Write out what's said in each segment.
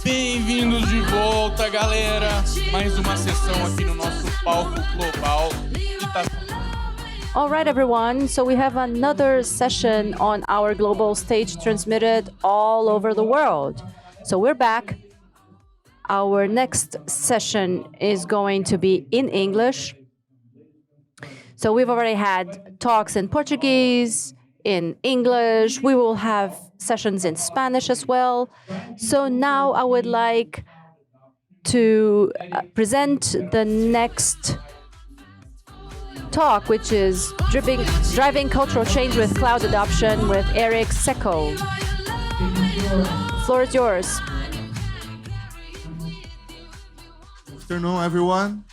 Bem-vindos de volta, galera. Mais uma sessão aqui no nosso palco global. All right, everyone. So we have another session on our global stage transmitted all over the world. So we're back. Our next session is going to be in English. So we've already had talks in Portuguese, in English. We will have sessions in Spanish as well. So now I would like to present the next talk, which is driving cultural change with cloud adoption with Éric Secco. The floor is yours. Good afternoon, everyone.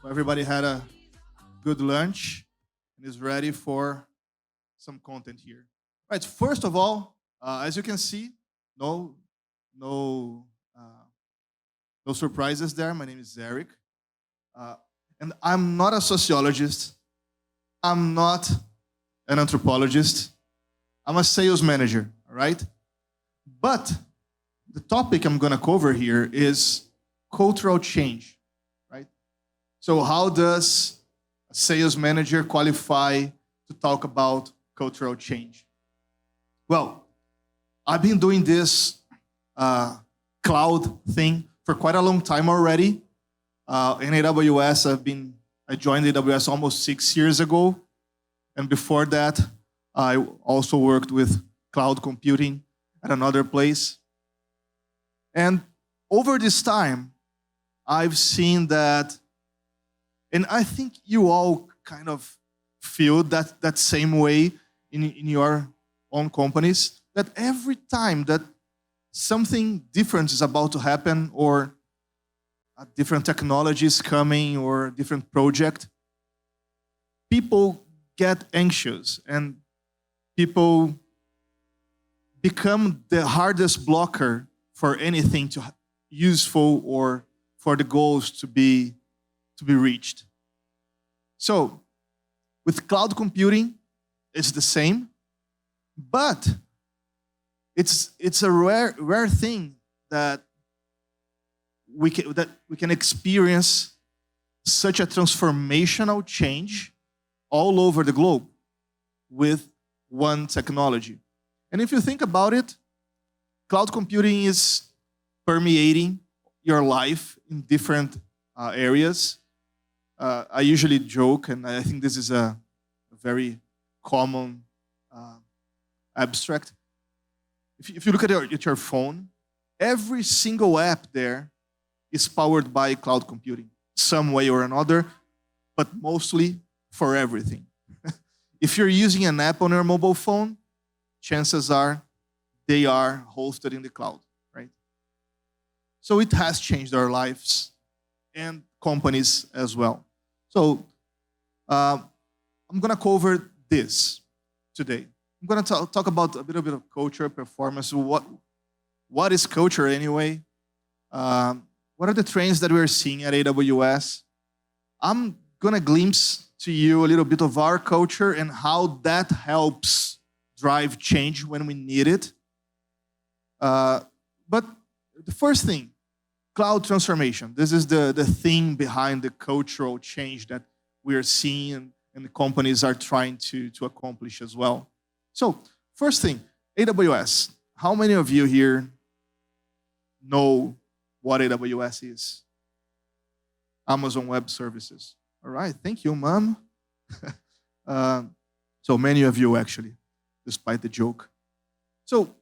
Hope everybody had a good lunch and is ready for some content here. Right. First of all, as you can see, no surprises there. My name is Éric, and I'm not a sociologist. I'm not an anthropologist. I'm a sales manager. All right. But the topic I'm going to cover here is cultural change. Right. So how does a sales manager qualify to talk about cultural change? Well, I've been doing this cloud thing for quite a long time already. In AWS, I joined AWS almost 6 years ago. And before that, I also worked with cloud computing at another place. And over this time, I've seen that, and I think you all kind of feel that same way in your own companies, that every time that something different is about to happen, or a different technology is coming, or a different project, people get anxious and people become the hardest blocker for anything to useful or for the goals to be reached. So with cloud computing, it's the same, but it's a rare thing that we can experience such a transformational change all over the globe with one technology. And if you think about it, cloud computing is permeating your life in different areas. I usually joke, and I think this is a very common abstract. If you look at your phone, every single app there is powered by cloud computing, some way or another, but mostly for everything. If you're using an app on your mobile phone, chances are they are hosted in the cloud, right? So it has changed our lives and companies as well. So I'm going to cover this today. I'm going to talk about a little bit of culture, performance. What is culture anyway? What are the trends that we're seeing at AWS? I'm going to glimpse to you a little bit of our culture and how that helps drive change when we need it. But the first thing, cloud transformation. This is the thing behind the cultural change that we're seeing and the companies are trying to accomplish as well. So, first thing, AWS. How many of you here know what AWS is? Amazon Web Services. All right, thank you, Mom. So many of you actually, despite the joke. So,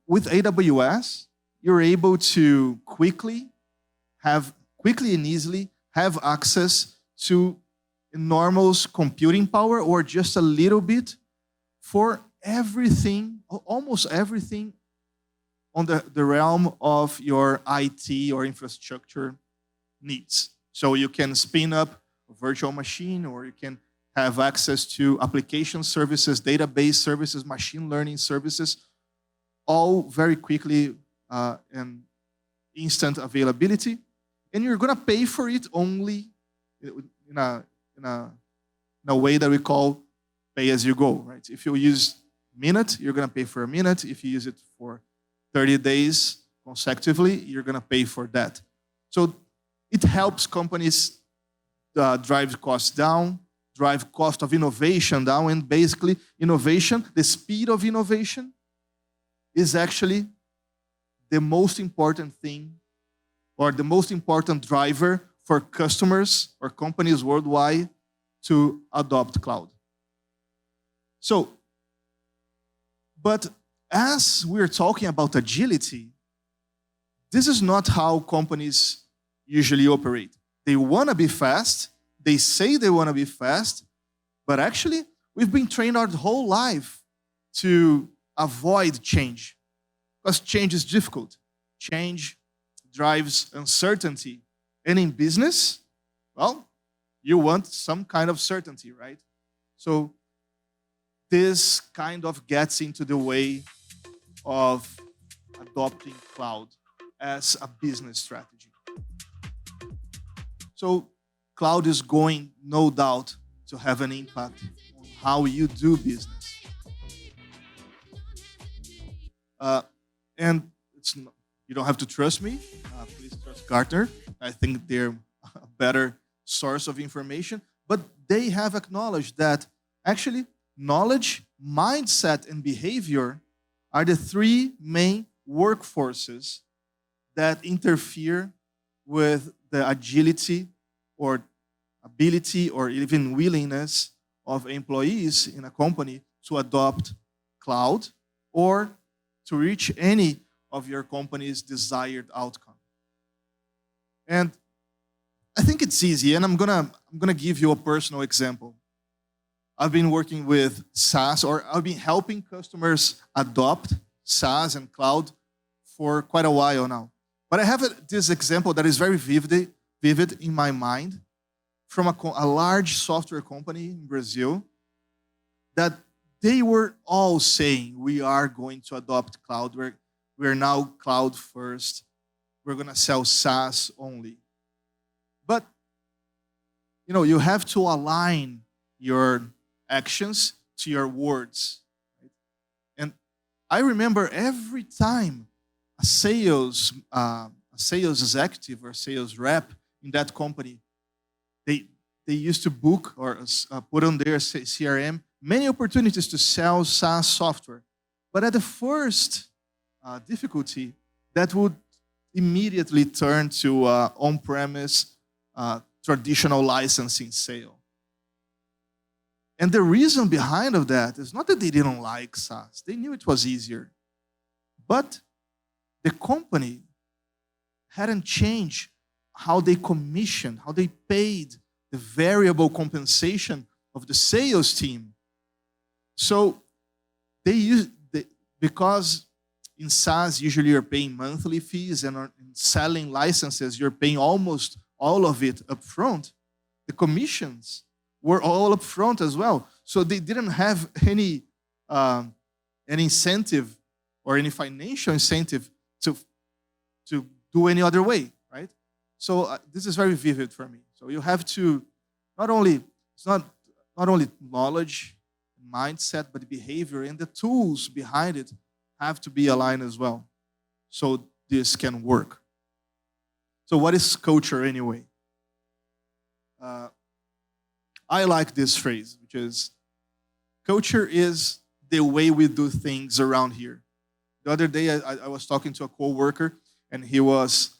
with AWS, you're able to quickly and easily have access to enormous computing power, or just a little bit, for everything, almost everything on the realm of your IT or infrastructure needs. So you can spin up a virtual machine, or you can have access to application services, database services, machine learning services, all very quickly and instant availability. And you're going to pay for it only in a way that we call pay as you go, right? If you use minute, you're going to pay for a minute. If you use it for 30 days, consecutively, you're going to pay for that. So it helps companies drive costs down, drive cost of innovation down, and basically innovation, the speed of innovation is actually the most important thing or the most important driver for customers or companies worldwide to adopt cloud. So, but as we're talking about agility, this is not how companies usually operate. They want to be fast. They say they want to be fast, but actually, we've been trained our whole life to avoid change, because change is difficult. Change drives uncertainty. And in business, well, you want some kind of certainty, right? So this kind of gets into the way of adopting cloud as a business strategy. So cloud is going, no doubt, to have an impact on how you do business. And it's not, you don't have to trust me. Please trust Gartner. I think they're a better source of information. But they have acknowledged that actually knowledge, mindset, and behavior are the three main workforces that interfere with the agility or ability or even willingness of employees in a company to adopt cloud or to reach any of your company's desired outcome. And I think it's easy, and I'm gonna give you a personal example. I've been working with SaaS, or I've been helping customers adopt SaaS and cloud for quite a while now. But I have this example that is very vivid in my mind from a large software company in Brazil that they were all saying, we are going to adopt cloud. We're now cloud first. We're going to sell SaaS only. But, you have to align your actions to your words. Right? And I remember every time a sales executive or sales rep in that company, they used to book or put on their CRM many opportunities to sell SaaS software. But at the first difficulty, that would immediately turn to on-premise traditional licensing sale. And the reason behind of that is not that they didn't like SaaS. They knew it was easier. But the company hadn't changed how they commissioned, how they paid the variable compensation of the sales team. So because in SaaS, usually you're paying monthly fees, and in selling licenses, you're paying almost all of it up front. The commissions were all up front as well. So they didn't have any incentive or any financial incentive to do any other way, right? So this is very vivid for me. So you have to it's not only knowledge, mindset, but behavior and the tools behind it have to be aligned as well, so this can work. So what is culture anyway? I like this phrase, which is, culture is the way we do things around here. The other day, I was talking to a coworker, and he was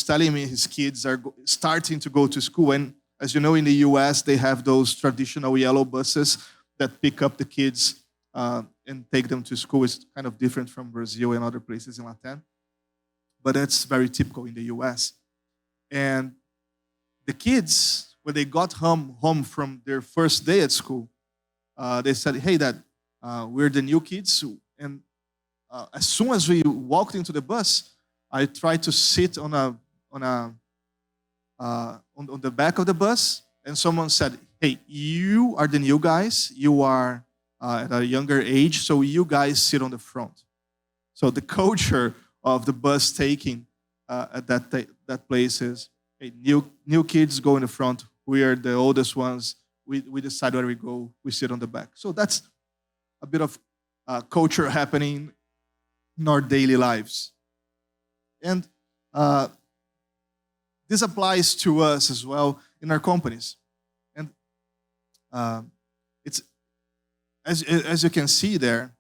telling me his kids are starting to go to school. And as you know, in the US, they have those traditional yellow buses that pick up the kids and take them to school. It's kind of different from Brazil and other places in Latin, but that's very typical in the US. And the kids, when they got home from their first day at school, they said, "Hey, Dad, we're the new kids." And as soon as we walked into the bus, I tried to sit on the back of the bus, and someone said, "Hey, you are the new guys. You are at a younger age, so you guys sit on the front." So the culture of the bus taking at that place is, hey, new kids go in the front. We are the oldest ones. We decide where we go. We sit on the back. So that's a bit of culture happening in our daily lives. And uh, this applies to us as well in our companies. And it's as you can see there,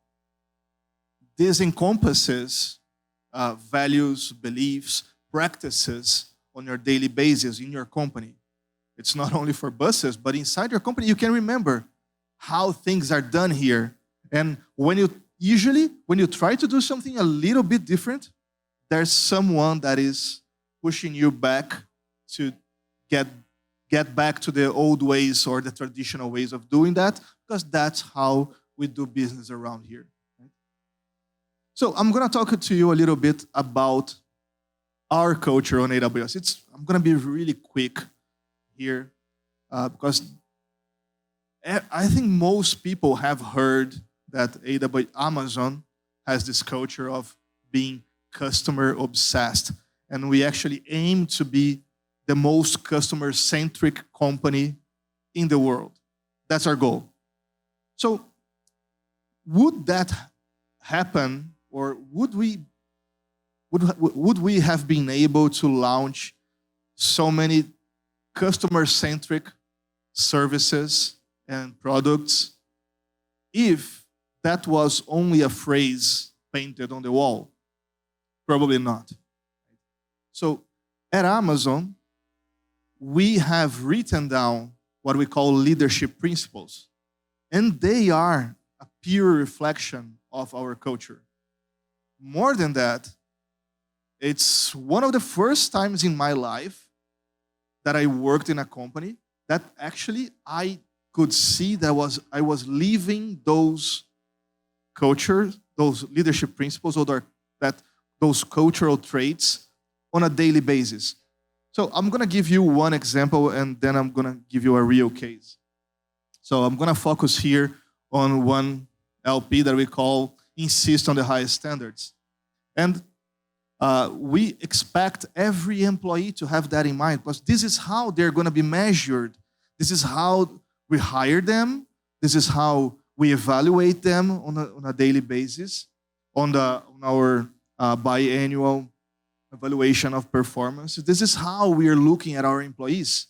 this encompasses values, beliefs, practices on your daily basis in your company. It's not only for buses, but inside your company, you can remember how things are done here. And when you try to do something a little bit different, there's someone that is pushing you back to get back to the old ways or the traditional ways of doing that, because that's how we do business around here. So I'm going to talk to you a little bit about our culture on AWS. I'm going to be really quick here because I think most people have heard that Amazon has this culture of being customer obsessed, and we actually aim to be the most customer-centric company in the world. That's our goal. So would that happen, or would we have been able to launch so many customer-centric services and products if that was only a phrase painted on the wall? Probably not. So at Amazon, we have written down what we call leadership principles, and they are a pure reflection of our culture. More than that, it's one of the first times in my life that I worked in a company that actually I could see that I was living those cultures, those leadership principles, or those cultural traits on a daily basis. So I'm going to give you one example, and then I'm going to give you a real case. So I'm going to focus here on one LP that we call Insist on the Highest Standards. And we expect every employee to have that in mind, because this is how they're going to be measured. This is how we hire them. This is how we evaluate them on a daily basis, on our biannual evaluation of performance. This is how we are looking at our employees.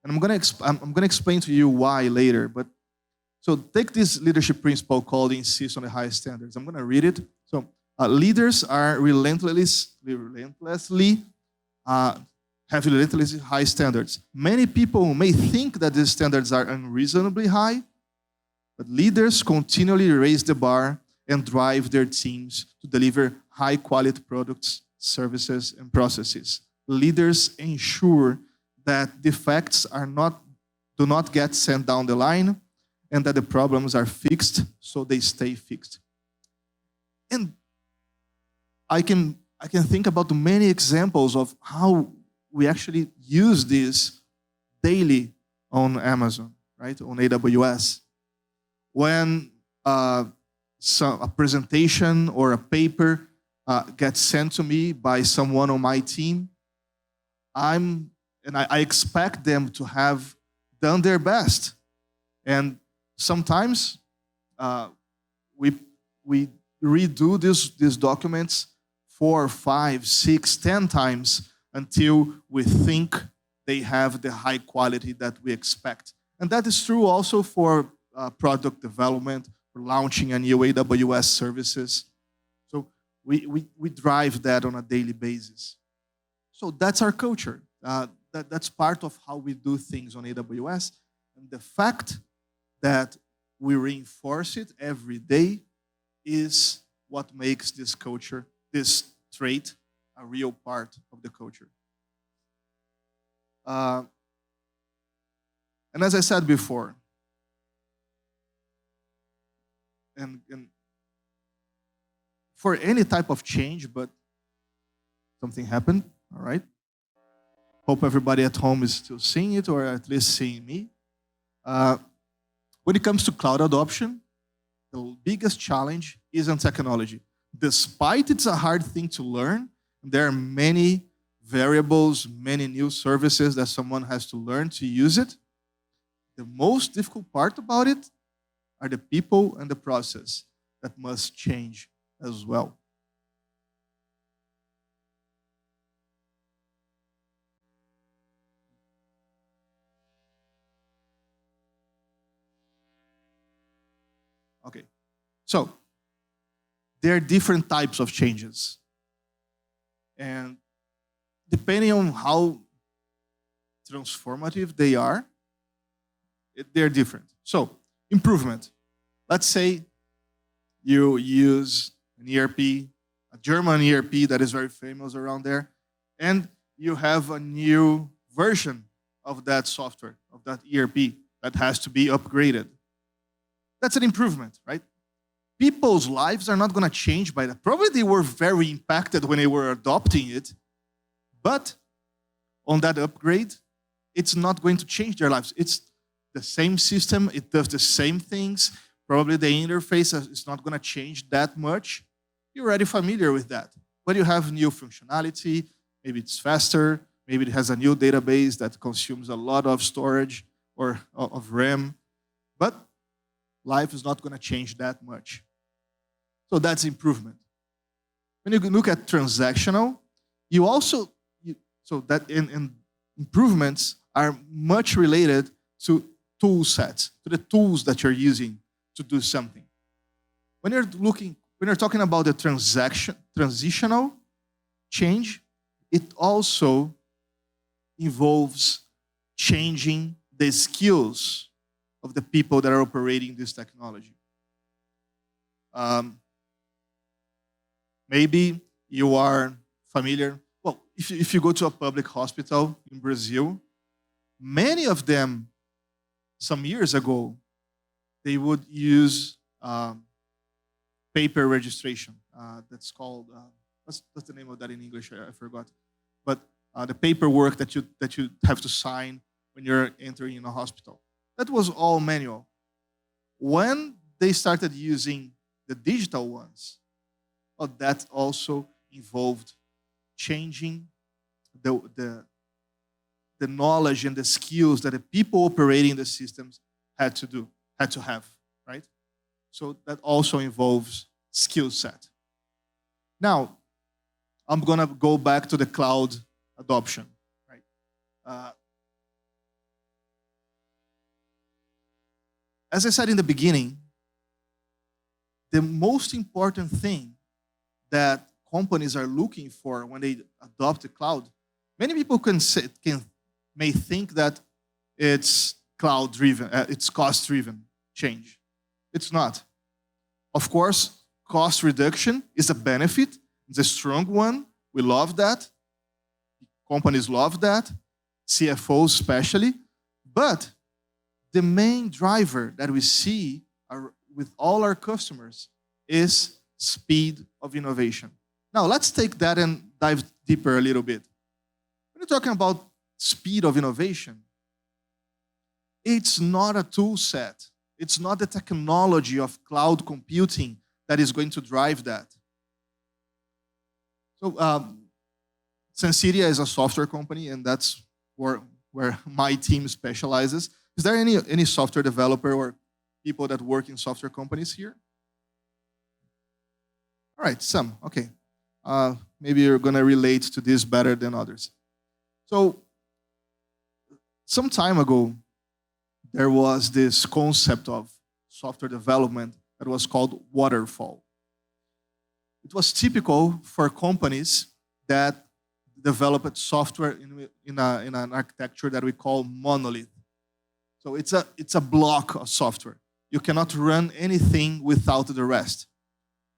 And I'm going to explain to you why later. But so take this leadership principle called Insist on the Highest Standards. I'm going to read it. So leaders are relentlessly high standards. Many people may think that these standards are unreasonably high, but leaders continually raise the bar and drive their teams to deliver high-quality products, services, and processes. Leaders ensure that defects do not get sent down the line, and that the problems are fixed so they stay fixed. And I can think about many examples of how we actually use this daily on Amazon, right? On AWS. When a presentation or a paper gets sent to me by someone on my team, I expect them to have done their best. And sometimes we redo these documents 4, 5, 6, 10 times until we think they have the high quality that we expect. And that is true also for product development, for launching a new AWS services. So we drive that on a daily basis. So that's our culture. That's part of how we do things on AWS. And the fact that we reinforce it every day is what makes this culture, this trait, a real part of the culture. And as I said before, and for any type of change, but something happened, all right? Hope everybody at home is still seeing it, or at least seeing me. When it comes to cloud adoption, the biggest challenge isn't technology. Despite it's a hard thing to learn, there are many variables, many new services that someone has to learn to use it. The most difficult part about it are the people and the process that must change as well. So there are different types of changes. And depending on how transformative they are, they're different. So improvement. Let's say you use an ERP, a German ERP that is very famous around there, and you have a new version of that software, of that ERP, that has to be upgraded. That's an improvement, right? People's lives are not going to change by that. Probably they were very impacted when they were adopting it, but on that upgrade, it's not going to change their lives. It's the same system, it does the same things. Probably the interface is not going to change that much. You're already familiar with that. But you have new functionality, maybe it's faster, maybe it has a new database that consumes a lot of storage or of RAM. But life is not going to change that much. So that's improvement. When you look at transactional, you also, so that in improvements are much related to tool sets, to the tools that you're using to do something. When you're talking about the transitional change, it also involves changing the skills of the people that are operating this technology. Maybe you are familiar. Well, if you go to a public hospital in Brazil, many of them, some years ago, they would use paper registration. That's called, what's the name of that in English? I forgot. But the paperwork that you have to sign when you're entering in a hospital. That was all manual. When they started using the digital ones, well, that also involved changing the knowledge and the skills that the people operating the systems had to have, right? So that also involves skill set. Now, I'm gonna go back to the cloud adoption, right? As I said in the beginning, the most important thing that companies are looking for when they adopt the cloud, many people may think that it's cloud-driven, it's cost-driven change. It's not. Of course, cost reduction is a benefit. It's a strong one. We love that. Companies love that, CFOs especially. But the main driver that we see with all our customers is speed of innovation. Now, let's take that and dive deeper a little bit. When you're talking about speed of innovation, it's not a tool set. It's not the technology of cloud computing that is going to drive that. So, Sensedia is a software company, and that's where my team specializes. Is there any software developer or people that work in software companies here? All right, some. Okay. Maybe you're going to relate to this better than others. So, some time ago, there was this concept of software development that was called waterfall. It was typical for companies that developed software in an architecture that we call monolith. So it's a block of software. You cannot run anything without the rest.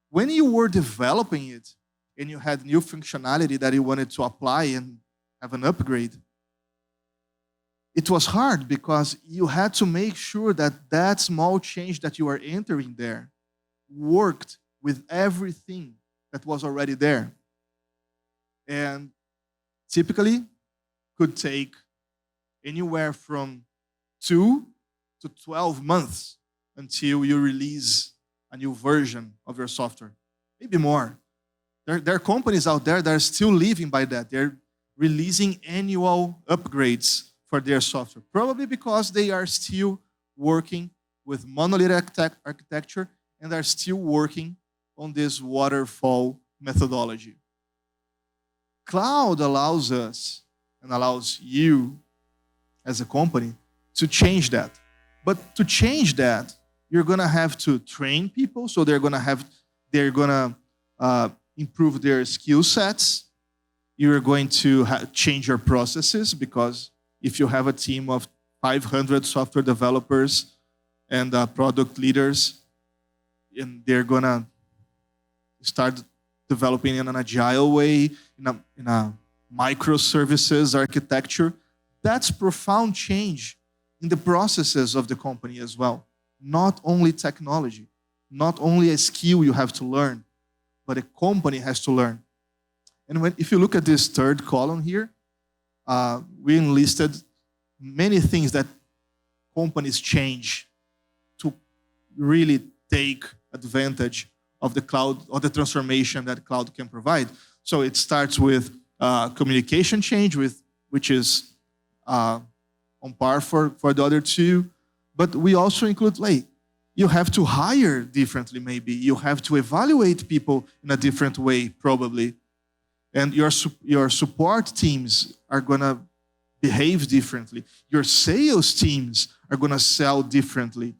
When you were developing it and you had new functionality that you wanted to apply and have an upgrade, it was hard because you had to make sure that that small change that you are entering there worked with everything that was already there. And typically could take anywhere from 2 to 12 months until you release a new version of your software. Maybe more. There are companies out there that are still living by that. They're releasing annual upgrades for their software, probably because they are still working with monolithic architecture and are still working on this waterfall methodology. Cloud allows us and allows you as a company to change that. But to change that, You're gonna have to train people, so they're gonna improve their skill sets. You're going to change your processes, because if you have a team of 500 software developers and product leaders, and they're gonna start developing in an agile way, in a microservices architecture, that's profound change in the processes of the company as well. Not only technology, not only a skill you have to learn, but a company has to learn. And if you look at this third column here, we enlisted many things that companies change to really take advantage of the cloud, or the transformation that cloud can provide. So it starts with communication change, which is on par for the other two. But we also include, like, you have to hire differently maybe. You have to evaluate people in a different way, probably. And your support teams are going to behave differently. Your sales teams are going to sell differently.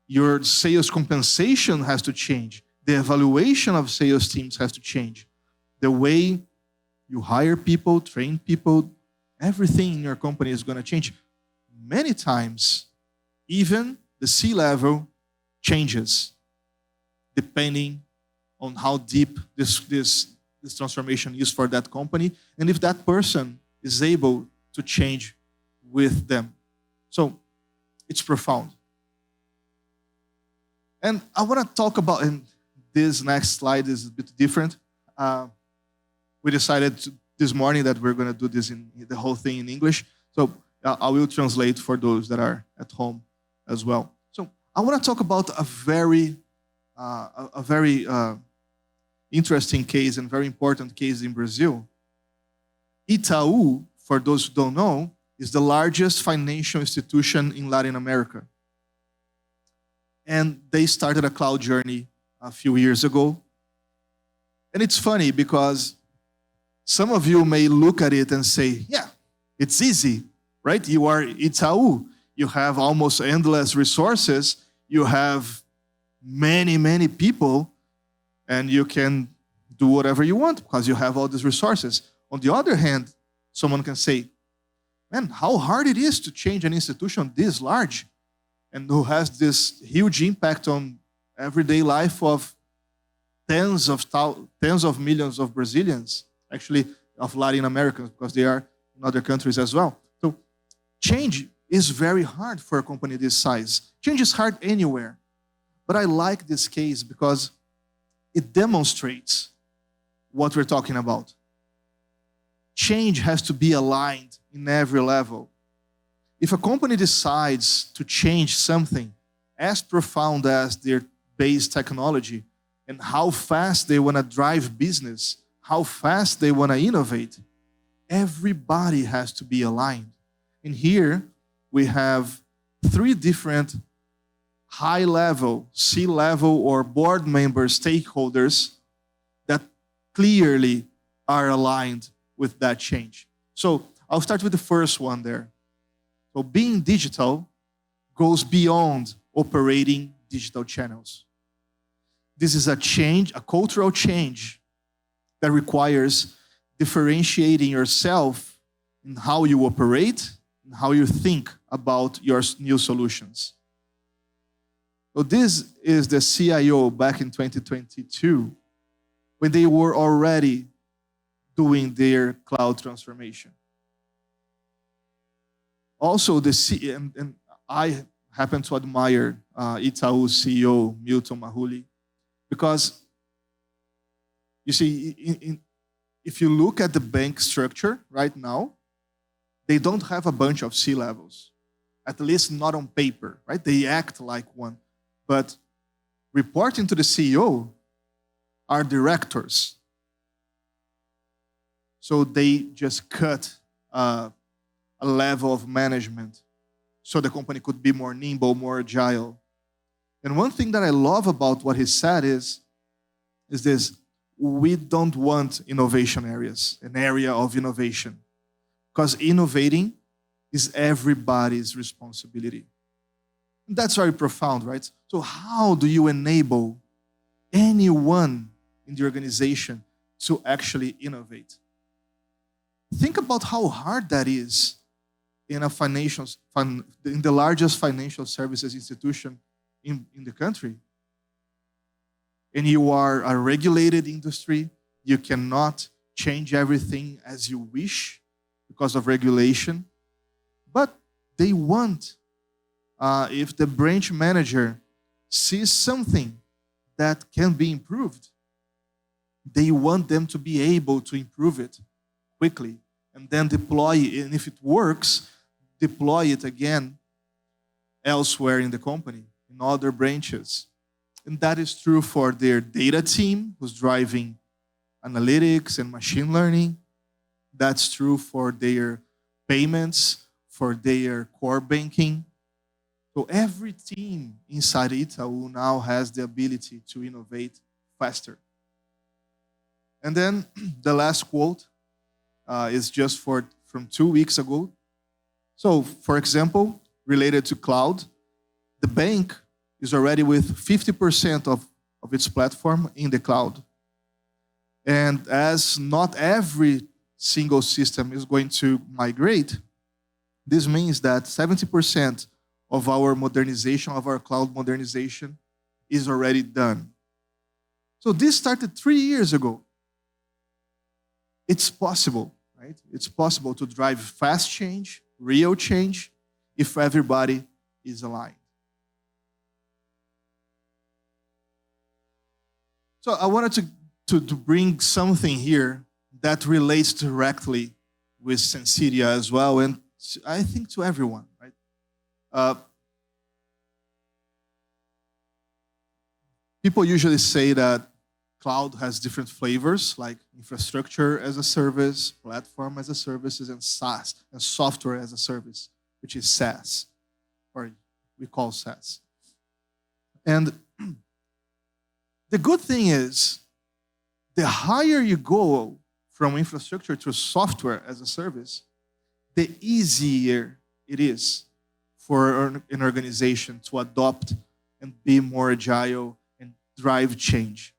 Your sales compensation has to change. The evaluation of sales teams has to change. The way you hire people, train people, everything in your company is going to change. Many times, even the C-level changes, depending on how deep this transformation is for that company, and if that person is able to change with them. So it's profound. And I want to talk about, and this next slide is a bit different. We decided this morning that we're going to do this the whole thing in English. So I will translate for those that are at home as well. So I want to talk about a very interesting case and very important case in Brazil. Itaú, for those who don't know, is the largest financial institution in Latin America. And they started a cloud journey a few years ago. And it's funny because some of you may look at it and say, yeah, it's easy, right? You are Itaú. You have almost endless resources. You have many, many people, and you can do whatever you want because you have all these resources. On the other hand, someone can say, man, how hard it is to change an institution this large and who has this huge impact on everyday life of tens of millions of Brazilians, actually of Latin Americans, because they are in other countries as well. So change is very hard for a company this size. Change is hard anywhere. But I like this case because it demonstrates what we're talking about. Change has to be aligned in every level. If a company decides to change something as profound as their base technology and how fast they want to drive business, how fast they want to innovate, everybody has to be aligned. And here we have 3 different high-level, C-level, or board member stakeholders that clearly are aligned with that change. So I'll start with the first one there. So being digital goes beyond operating digital channels. This is a change, a cultural change that requires differentiating yourself in how you operate and how you think about your new solutions. So this is the CIO back in 2022 when they were already doing their cloud transformation. Also, and I happen to admire Itaú CEO Milton Mahuli, because you see, if you look at the bank structure right now, they don't have a bunch of C-levels, at least not on paper, right? They act like one. But reporting to the CEO are directors. So they just cut a level of management so the company could be more nimble, more agile. And one thing that I love about what he said is this: we don't want innovation areas, an area of innovation, because innovating is everybody's responsibility. That's very profound, right? So how do you enable anyone in the organization to actually innovate? Think about how hard that is in in the largest financial services institution in the country. And you are a regulated industry. You cannot change everything as you wish because of regulation. But they want, if the branch manager sees something that can be improved, they want them to be able to improve it quickly and then deploy it. And if it works, deploy it again elsewhere in the company, in other branches. And that is true for their data team, who's driving analytics and machine learning. That's true for their payments, for their core banking. So every team inside Itaú now has the ability to innovate faster. And then the last quote is just from 2 weeks ago. So, for example, related to cloud, the bank is already with 50% of its platform in the cloud. And as not every single system is going to migrate, this means that 70% of our modernization, of our cloud modernization, is already done. So this started 3 years ago. It's possible, right? It's possible to drive fast change, real change, if everybody is aligned. So I wanted to bring something here that relates directly with Sensedia as well, and I think to everyone, right? People usually say that cloud has different flavors, like infrastructure as a service, platform as a service, and SaaS, and software as a service, which is SaaS, or we call SaaS. And the good thing is, the higher you go from infrastructure to software as a service, the easier it is for an organization to adopt and be more agile and drive change.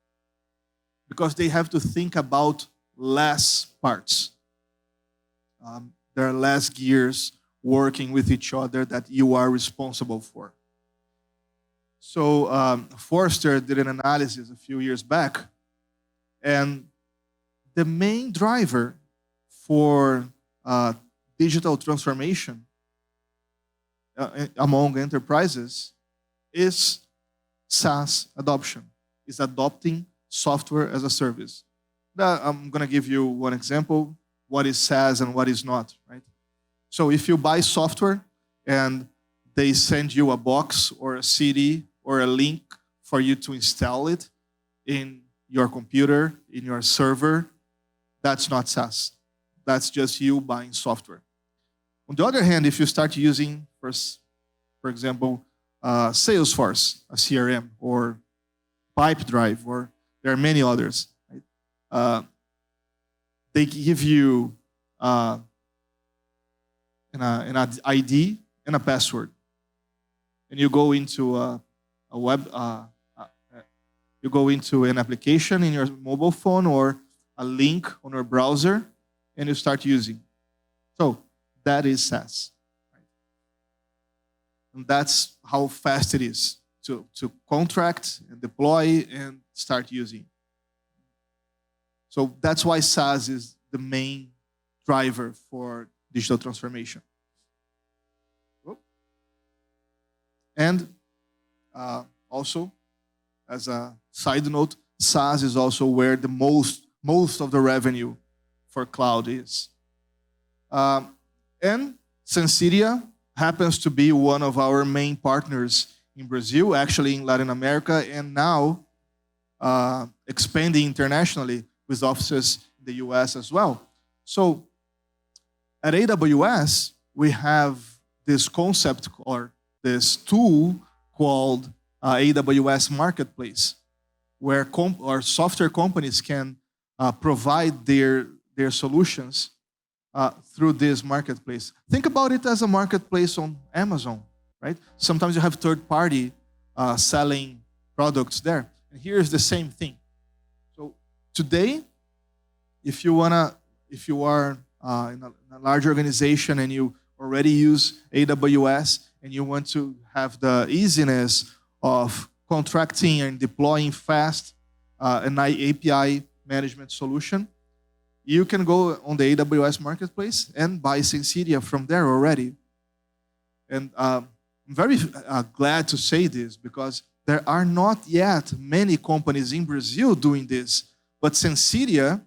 Because they have to think about less parts. There are less gears working with each other that you are responsible for. So Forrester did an analysis a few years back, and the main driver for digital transformation among enterprises is SaaS adoption, is adopting software as a service. Now, I'm going to give you one example, what is SaaS and what is not, right? So if you buy software and they send you a box or a CD or a link for you to install it in your computer, in your server, that's not SaaS. That's just you buying software. On the other hand, if you start using, for example, Salesforce, a CRM, or Pipedrive, or there are many others, right? They give you an ID and a password. And you go into you go into an application in your mobile phone or a link on your browser, and you start using. So that is SaaS. Right? And that's how fast it is to contract and deploy and start using. So that's why SaaS is the main driver for digital transformation. And also, as a side note, SaaS is also where the most of the revenue for cloud is. And Sensedia happens to be one of our main partners in Brazil, actually in Latin America, and now expanding internationally with offices in the US as well. So at AWS, we have this concept or this tool called AWS Marketplace, where software companies can provide their solutions through this marketplace. Think about it as a marketplace on Amazon, right? Sometimes you have third party selling products there. And here's the same thing. So today, if you are in a large organization and you already use AWS and you want to have the easiness of contracting and deploying fast an API management solution, you can go on the AWS marketplace and buy Sensedia from there already. And I'm very glad to say this because there are not yet many companies in Brazil doing this, but Sensedia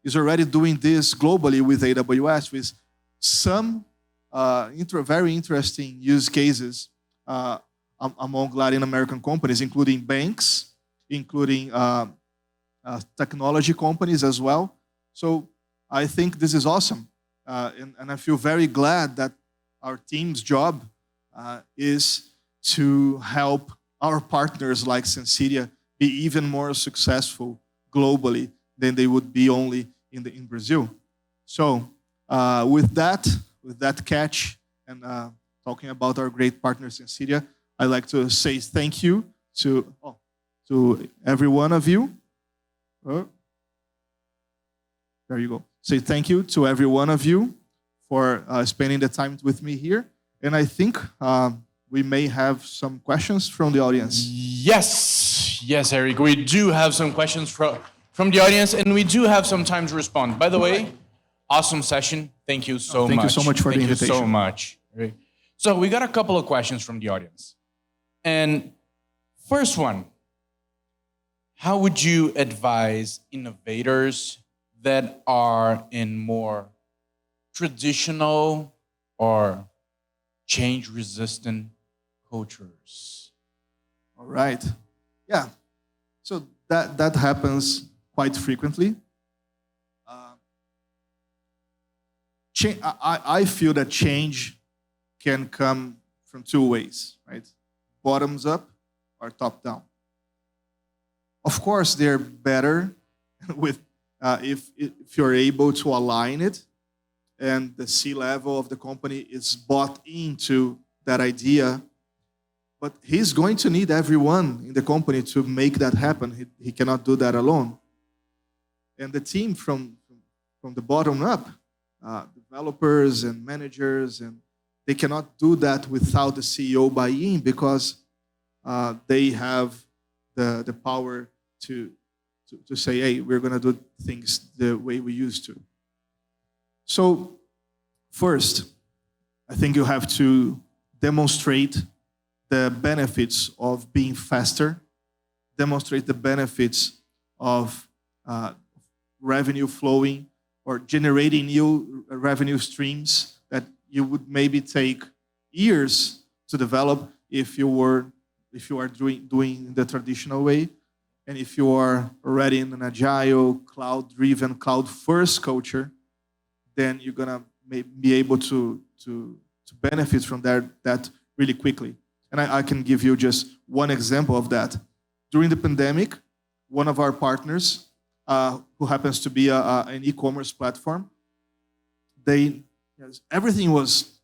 is already doing this globally with AWS with some very interesting use cases among Latin American companies, including banks, including technology companies as well. So I think this is awesome. And I feel very glad that our team's job is to help our partners like Sensedia be even more successful globally than they would be only in Brazil. So with that catch and talking about our great partner Sensedia, I'd like to say thank you to every one of you. There you go. Say thank you to every one of you for spending the time with me here. And I think we may have some questions from the audience. Yes, Éric. We do have some questions from the audience, and we do have some time to respond. By the way, awesome session. Thank you so much. Thank you so much for the invitation. Thank you so much. So we got a couple of questions from the audience. And first one, how would you advise innovators that are in more traditional or change-resistant cultures? All right. Yeah. So that happens quite frequently. I feel that change can come from two ways, right? Bottoms up or top down. Of course, they're better with if you're able to align it and the C-level of the company is bought into that idea. But he's going to need everyone in the company to make that happen. He cannot do that alone. And the team from the bottom up, developers and managers, and they cannot do that without the CEO buy-in because they have the power to say, hey, we're going to do things the way we used to. So first, I think you have to demonstrate the benefits of being faster, demonstrate the benefits of revenue flowing or generating new revenue streams that you would maybe take years to develop if you are doing the traditional way. And if you are already in an agile, cloud-driven, cloud-first culture, then you're gonna be able to benefit from that really quickly. And I can give you just one example of that. During the pandemic, one of our partners, who happens to be an e-commerce platform, everything was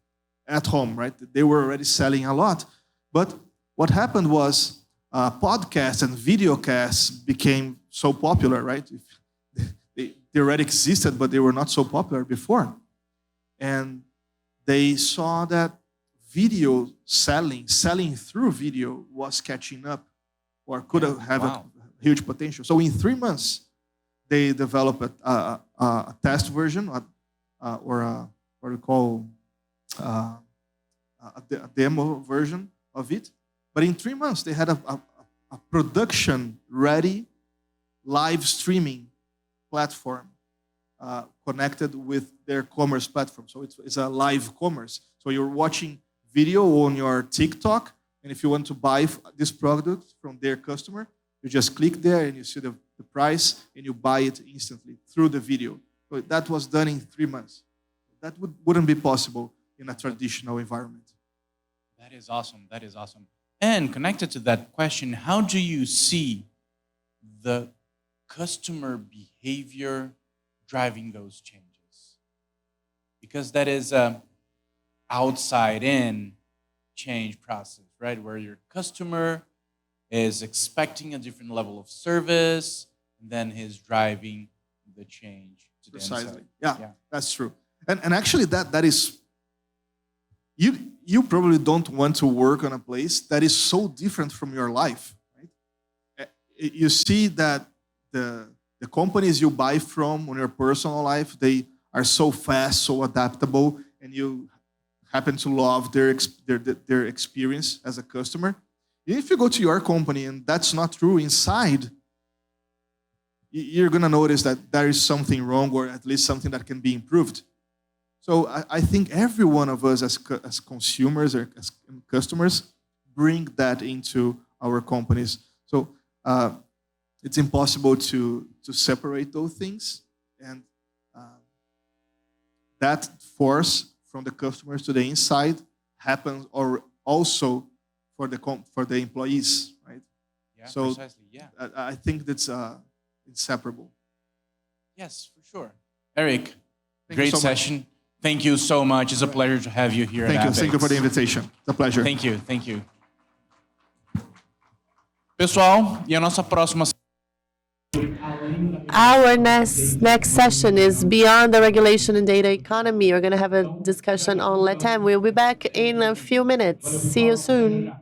at home, right? They were already selling a lot. But what happened was podcasts and videocasts became so popular, right? They already existed, but they were not so popular before. And they saw that video selling through video was catching up or could have a huge potential. So in 3 months, they developed a test version or what we call a demo version of it. But in 3 months, they had a production-ready live streaming platform connected with their commerce platform. So it's a live commerce. So you're watching video on your TikTok, and if you want to buy this product from their customer, you just click there and you see the price and you buy it instantly through the video. So that was done in 3 months. That wouldn't be possible in a traditional environment. That is awesome. That is awesome. And connected to that question, how do you see the customer behavior driving those changes? Because that is outside in change process, right? Where your customer is expecting a different level of service, and then he's driving the change to the Precisely. inside. Yeah, that's true. And actually that is you probably don't want to work on a place that is so different from your life, right? You see that the companies you buy from on your personal life, they are so fast, so adaptable, and you happen to love their experience as a customer. If you go to your company and that's not true inside, you're going to notice that there is something wrong, or at least something that can be improved. So I think every one of us as consumers or as customers bring that into our companies. So it's impossible to separate those things. And that force from the customers to the inside happens or also for the employees, right? Yeah, So precisely. Yeah. I think that's inseparable. Yes, for sure. Eric, Thank you great so much. session. Thank you so much. It's a pleasure to have you here. Thank at you. APIX. Thank you for the invitation. It's a pleasure. Thank you. Thank you. Pessoal, e a nossa próxima Our next session is Beyond the Regulation and Data Economy. We're going to have a discussion on LATAM. We'll be back in a few minutes. See you soon.